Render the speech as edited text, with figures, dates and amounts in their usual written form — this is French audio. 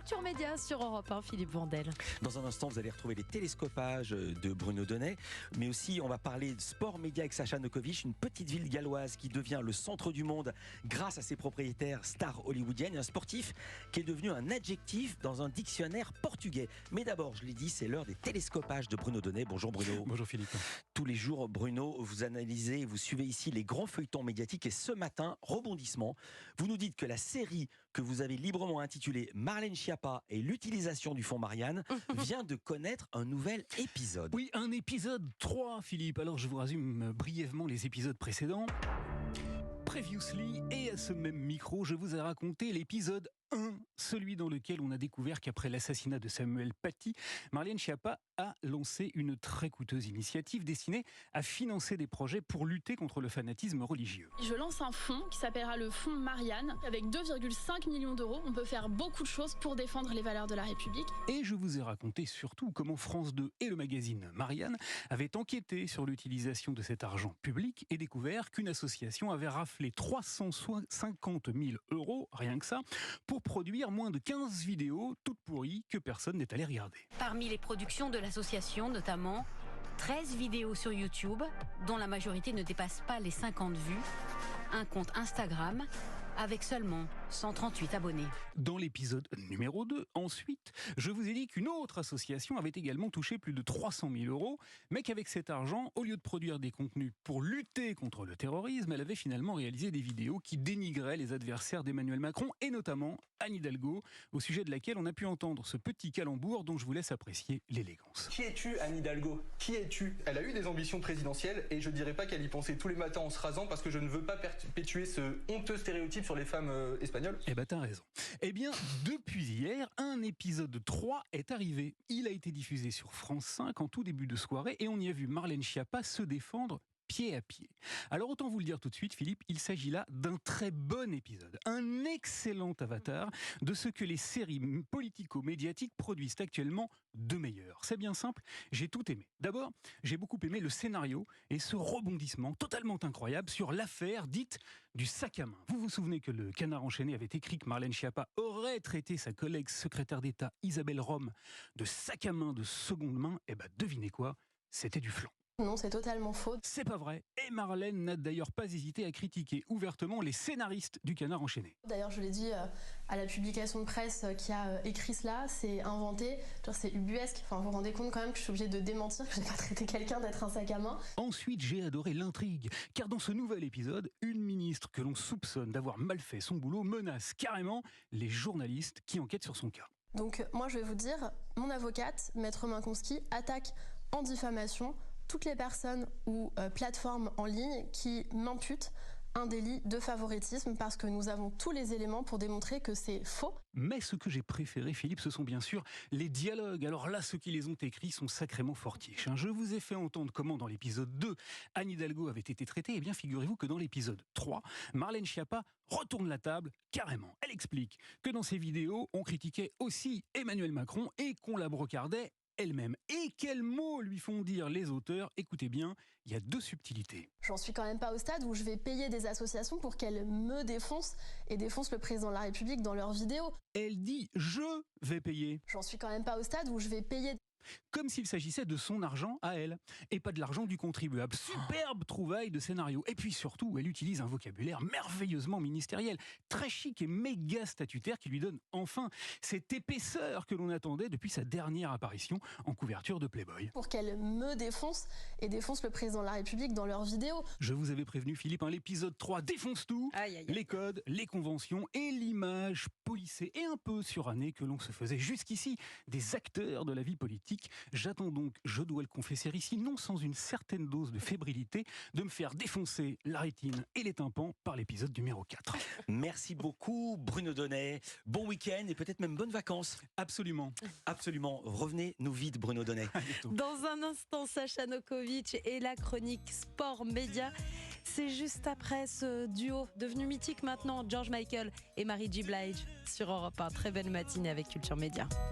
Culture Média sur Europe 1, Philippe Vandel. Dans un instant, vous allez retrouver les télescopages de Bruno Donnet, mais aussi on va parler de sport média avec Sacha Nokovic, une petite ville galloise qui devient le centre du monde grâce à ses propriétaires stars hollywoodiennes, et un sportif qui est devenu un adjectif dans un dictionnaire portugais. Mais d'abord, je l'ai dit, c'est l'heure des télescopages de Bruno Donnet. Bonjour Bruno. Bonjour Philippe. Tous les jours, Bruno, vous analysez, vous suivez ici les grands feuilletons médiatiques, et ce matin, rebondissement, vous nous dites que la série que vous avez librement intitulée Marlène Schiappa et l'utilisation du fonds Marianne vient de connaître un nouvel épisode. Oui, un épisode 3, Philippe. Alors je vous résume brièvement les épisodes précédents. Previously, et à ce même micro, je vous ai raconté l'épisode 1, celui dans lequel on a découvert qu'après l'assassinat de Samuel Paty, Marlène Schiappa a lancé une très coûteuse initiative destinée à financer des projets pour lutter contre le fanatisme religieux. Je lance un fonds qui s'appellera le fonds Marianne. Avec 2,5 millions d'euros, on peut faire beaucoup de choses pour défendre les valeurs de la République. Et je vous ai raconté surtout comment France 2 et le magazine Marianne avaient enquêté sur l'utilisation de cet argent public et découvert qu'une association avait raflé 350 000 euros, rien que ça, pour produire moins de 15 vidéos toutes pourries que personne n'est allé regarder. Parmi les productions de l'association, notamment 13 vidéos sur YouTube, dont la majorité ne dépasse pas les 50 vues, un compte Instagram avec seulement 138 abonnés. Dans l'épisode numéro 2, ensuite, je vous ai dit qu'une autre association avait également touché plus de 300 000 euros, mais qu'avec cet argent, au lieu de produire des contenus pour lutter contre le terrorisme, elle avait finalement réalisé des vidéos qui dénigraient les adversaires d'Emmanuel Macron, et notamment Anne Hidalgo, au sujet de laquelle on a pu entendre ce petit calembour dont je vous laisse apprécier l'élégance. Qui es-tu, Anne Hidalgo? Qui es-tu? Elle a eu des ambitions présidentielles, et je dirais pas qu'elle y pensait tous les matins en se rasant, parce que je ne veux pas perpétuer ce honteux stéréotype sur les femmes espagnoles. Eh ben t'as raison. Eh bien, depuis hier, un épisode 3 est arrivé. Il a été diffusé sur France 5 en tout début de soirée, et on y a vu Marlène Schiappa se défendre pied à pied. Alors autant vous le dire tout de suite, Philippe, il s'agit là d'un très bon épisode, un excellent avatar de ce que les séries politico-médiatiques produisent actuellement de meilleur. C'est bien simple, j'ai tout aimé. D'abord, j'ai beaucoup aimé le scénario et ce rebondissement totalement incroyable sur l'affaire dite du sac à main. Vous vous souvenez que le Canard enchaîné avait écrit que Marlène Schiappa aurait traité sa collègue secrétaire d'État Isabelle Rome de sac à main de seconde main? Eh ben devinez quoi, c'était du flan. Non, c'est totalement faux. C'est pas vrai. Et Marlène n'a d'ailleurs pas hésité à critiquer ouvertement les scénaristes du Canard enchaîné. D'ailleurs, je l'ai dit à la publication de presse qui a écrit cela, c'est inventé, c'est ubuesque. Enfin, vous vous rendez compte quand même que je suis obligée de démentir que je n'ai pas traité quelqu'un d'être un sac à main. Ensuite, j'ai adoré l'intrigue, car dans ce nouvel épisode, une ministre que l'on soupçonne d'avoir mal fait son boulot menace carrément les journalistes qui enquêtent sur son cas. Donc moi, je vais vous dire, mon avocate, Maître Minkonski, attaque en diffamation toutes les personnes ou plateformes en ligne qui m'imputent un délit de favoritisme, parce que nous avons tous les éléments pour démontrer que c'est faux. Mais ce que j'ai préféré, Philippe, ce sont bien sûr les dialogues. Alors là, ceux qui les ont écrits sont sacrément fortiches. Je vous ai fait entendre comment dans l'épisode 2, Anne Hidalgo avait été traitée. Eh bien, figurez-vous que dans l'épisode 3, Marlène Schiappa retourne la table carrément. Elle explique que dans ses vidéos, on critiquait aussi Emmanuel Macron et qu'on la brocardait elle-même. Et quels mots lui font dire les auteurs? Écoutez bien, il y a deux subtilités. J'en suis quand même pas au stade où je vais payer des associations pour qu'elles me défoncent et défoncent le président de la République dans leurs vidéos. Elle dit « je vais payer ». J'en suis quand même pas au stade où je vais payer. Comme s'il s'agissait de son argent à elle, et pas de l'argent du contribuable. Superbe trouvaille de scénario. Et puis surtout, elle utilise un vocabulaire merveilleusement ministériel, très chic et méga statutaire, qui lui donne enfin cette épaisseur que l'on attendait depuis sa dernière apparition en couverture de Playboy. Pour qu'elle me défonce et défonce le président de la République dans leurs vidéos. Je vous avais prévenu, Philippe, l'épisode 3 défonce tout, les codes, les conventions et l'image policée et un peu surannée que l'on se faisait jusqu'ici des acteurs de la vie politique. J'attends donc, je dois le confesser ici, non sans une certaine dose de fébrilité, de me faire défoncer la rétine et les tympans par l'épisode numéro 4. Merci beaucoup Bruno Donnet. Bon week-end et peut-être même bonnes vacances. Absolument. Absolument. Revenez-nous vite Bruno Donnet. Dans un instant, Sacha Nokovic et la chronique Sport Média. C'est juste après ce duo devenu mythique maintenant, George Michael et Mary J. Blige sur Europe 1. Très belle matinée avec Culture Média.